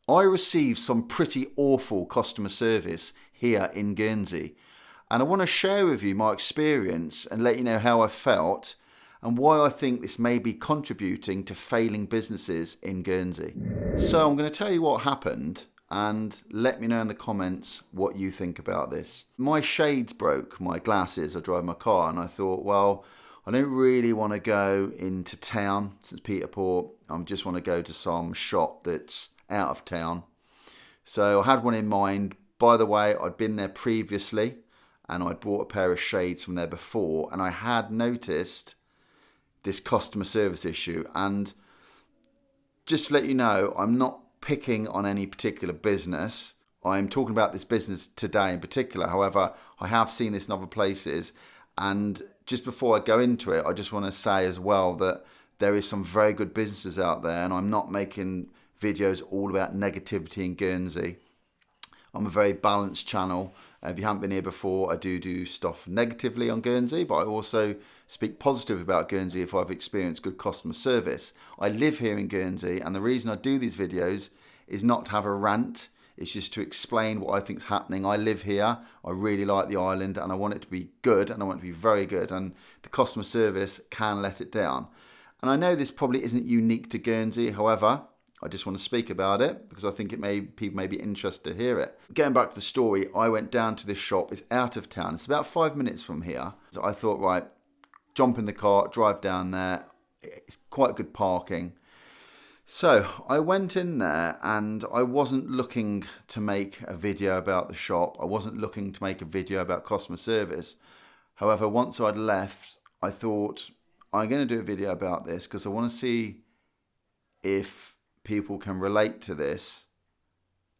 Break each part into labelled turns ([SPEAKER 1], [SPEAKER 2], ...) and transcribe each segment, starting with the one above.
[SPEAKER 1] I received some pretty awful customer service here in Guernsey, and I want to share with you my experience and let you know how I felt and why I think this may be contributing to failing businesses in Guernsey. So I'm going to tell you what happened and let me know in the comments what you think about this. My shades broke, my glasses, I drive my car, and I thought, well, I don't really want to go into town since Peterport. I just want to go to some shop that's out of town. So I had one in mind. By the way, I'd been there previously and I'd bought a pair of shades from there before, and I had noticed this customer service issue. And just to let you know, I'm not picking on any particular business. I'm talking about this business today in particular. However, I have seen this in other places. And just before I go into it, I just want to say as well that there is some very good businesses out there, and I'm not making videos all about negativity in Guernsey. I'm a very balanced channel. If you haven't been here before, I do stuff negatively on Guernsey, but I also speak positive about Guernsey if I've experienced good customer service. I live here in Guernsey, and the reason I do these videos is not to have a rant. It's just to explain what I think is happening. I live here. I really like the island, and I want it to be good, and I want it to be very good. And the customer service can let it down. And I know this probably isn't unique to Guernsey. However, I just want to speak about it because I think people may be interested to hear it. Getting back to the story, I went down to this shop. It's out of town. It's about 5 minutes from here. So I thought, right, jump in the car, drive down there. It's quite good parking. So I went in there and I wasn't looking to make a video about the shop. I wasn't looking to make a video about customer service. However, once I'd left, I thought, I'm going to do a video about this because I want to see if people can relate to this,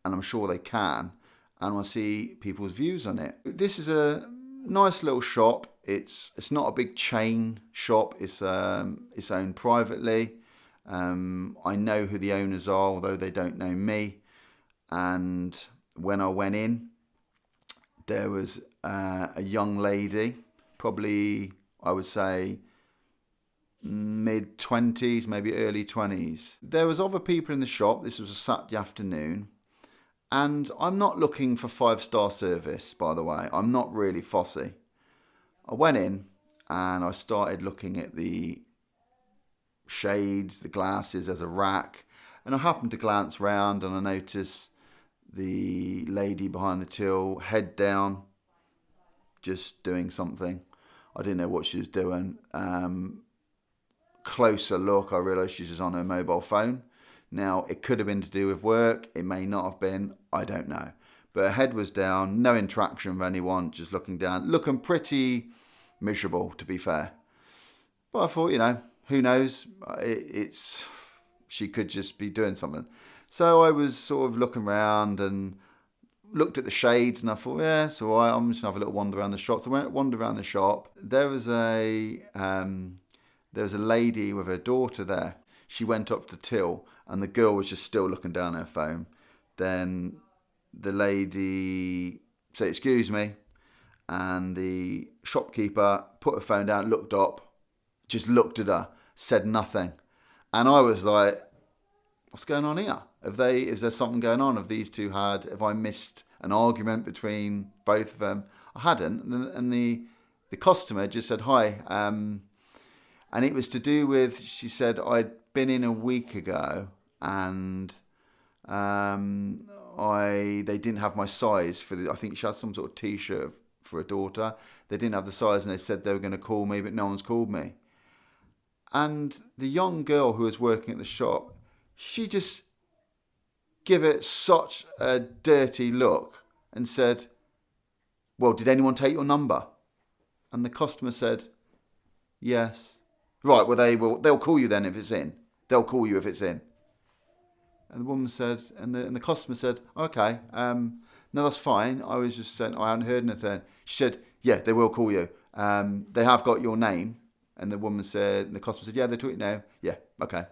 [SPEAKER 1] and I'm sure they can, and I want to see people's views on it. This is a nice little shop. It's not a big chain shop. It's owned privately. I know who the owners are, although they don't know me. And when I went in, there was a young lady, probably I would say mid-20s, maybe early 20s. There was other people in the shop. This was a Saturday afternoon. And I'm not looking for 5-star service, by the way. I'm not really fussy. I went in and I started looking at the shades, the glasses. There's a rack. And I happened to glance round and I noticed the lady behind the till, head down, just doing something. I didn't know what she was doing. Closer look, I realised she's just on her mobile phone. Now, it could have been to do with work. It may not have been. I don't know. But her head was down, no interaction with anyone, just looking down, looking pretty miserable, to be fair. But I thought, who knows? She could just be doing something. So I was sort of looking around and looked at the shades, and I thought, yeah, it's all right. I'm just going to have a little wander around the shop. So I went wander around the shop. There was a lady with her daughter there. She went up to till, and the girl was just still looking down her phone. Then the lady said, "Excuse me," and the shopkeeper put her phone down, looked up, just looked at her, said nothing. And I was like, what's going on here? Is there something going on? Have I missed an argument between both of them? I hadn't. And the customer just said, hi. And it was to do with, she said, I'd been in a week ago and they didn't have my size I think she had some sort of t-shirt for her daughter. They didn't have the size and they said they were going to call me, but no one's called me. And the young girl who was working at the shop, she just gave it such a dirty look and said, well, did anyone take your number? And the customer said, yes. Right, well, they'll call you then if it's in. They'll call you if it's in. And the woman said, and the customer said, okay, no, that's fine. I was just saying, I hadn't heard anything. She said, yeah, they will call you. They have got your name. And the customer said, yeah, they took it now. Yeah, okay.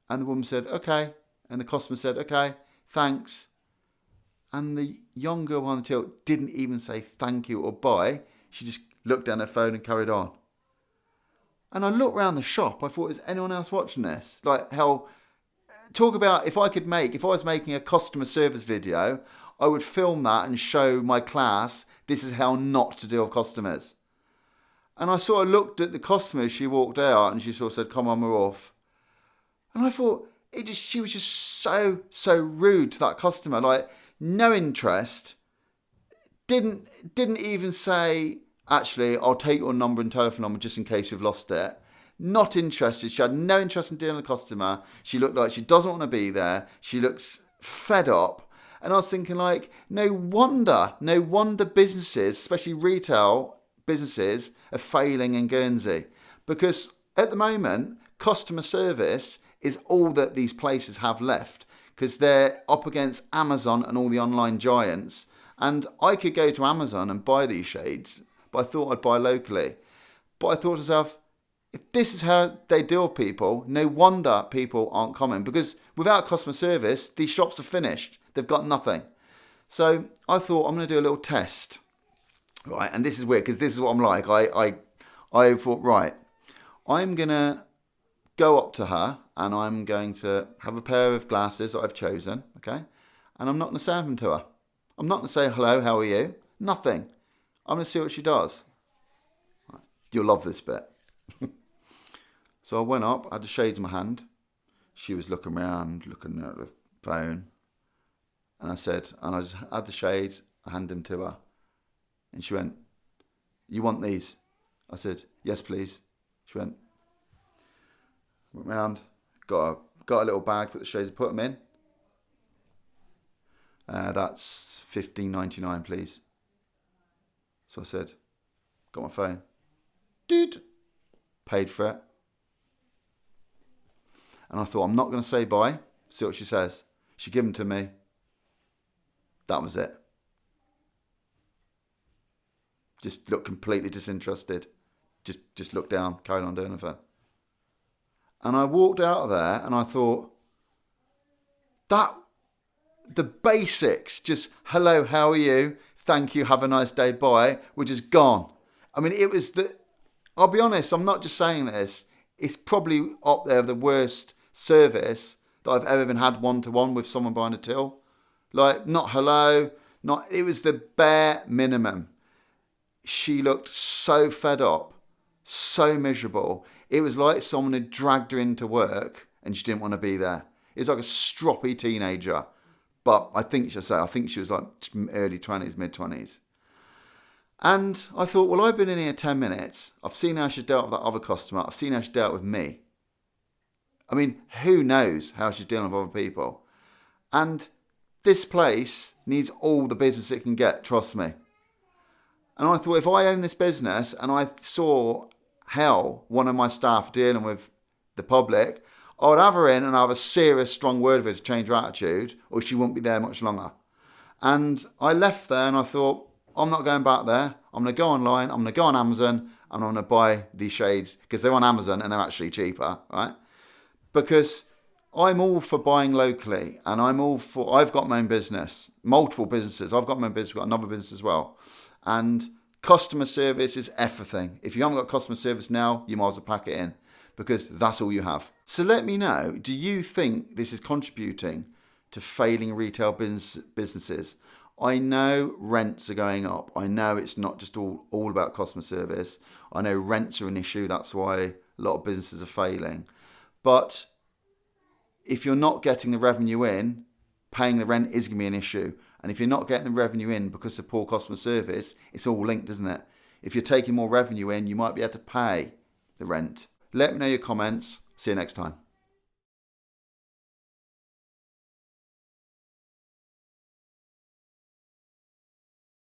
[SPEAKER 1] And the woman said, okay. And the customer said, okay, thanks. And the young girl behind the till didn't even say thank you or bye. She just looked down her phone and carried on. And I looked around the shop. I thought, is anyone else watching this? Like how talk about if I was making a customer service video, I would film that and show my class this is how not to deal with customers. And I sort of looked at the customer as she walked out and she sort of said, come on, we're off. And I thought, she was just so rude to that customer. Like, no interest. Didn't even say, actually, I'll take your number and telephone number just in case you've lost it. Not interested. She had no interest in dealing with the customer. She looked like she doesn't want to be there. She looks fed up. And I was thinking, like, no wonder businesses, especially retail businesses, are failing in Guernsey. Because at the moment, customer service is all that these places have left. Because they're up against Amazon and all the online giants. And I could go to Amazon and buy these shades, but I thought I'd buy locally. But I thought to myself, if this is how they deal with people, no wonder people aren't coming. Because without customer service, these shops are finished. They've got nothing. So I thought I'm going to do a little test. Right, and this is weird because this is what I'm like. I thought, right, I'm going to go up to her and I'm going to have a pair of glasses that I've chosen, okay? And I'm not going to say anything to her. I'm not going to say, hello, how are you? Nothing. I'm going to see what she does. Right. You'll love this bit. So I went up, I had the shades in my hand. She was looking around, looking at the phone. And I said, and I just had the shades, I handed them to her. And she went, you want these? I said, yes, please. She went round, got a little bag, put the shades, put them in. That's $15.99, please. So I said, got my phone. Dude, paid for it. And I thought, I'm not going to say bye. See what she says. She gave them to me. That was it. Just looked completely disinterested. Just looked down, carried on doing anything. And I walked out of there and I thought, the basics, just hello, how are you? Thank you, have a nice day, bye, were just gone. I mean, I'll be honest, I'm not just saying this, it's probably up there the worst service that I've ever even had one-to-one with someone behind a till. Like, not hello, it was the bare minimum. She looked so fed up, so miserable. It was like someone had dragged her into work and she didn't want to be there. It was like a stroppy teenager. But I think she was like early 20s, mid-20s. And I thought, well, I've been in here 10 minutes. I've seen how she dealt with that other customer. I've seen how she dealt with me. I mean, who knows how she's dealing with other people? And this place needs all the business it can get, trust me. And I thought, if I own this business and I saw how one of my staff dealing with the public, I would have her in and have a serious, strong word with her to change her attitude, or she wouldn't be there much longer. And I left there and I thought, I'm not going back there. I'm going to go online, I'm going to go on Amazon, and I'm going to buy these shades, because they're on Amazon and they're actually cheaper, right? Because I'm all for buying locally, and I've got my own business, multiple businesses. I've got my own business, I've got another business as well. And customer service is everything. If you haven't got customer service now, you might as well pack it in, because that's all you have. So let me know, do you think this is contributing to failing retail businesses? I know rents are going up. I know it's not just all about customer service. I know rents are an issue. That's why a lot of businesses are failing. But if you're not getting the revenue in, paying the rent is going to be an issue. And if you're not getting the revenue in because of poor customer service, it's all linked, isn't it? If you're taking more revenue in, you might be able to pay the rent. Let me know your comments. See you next time.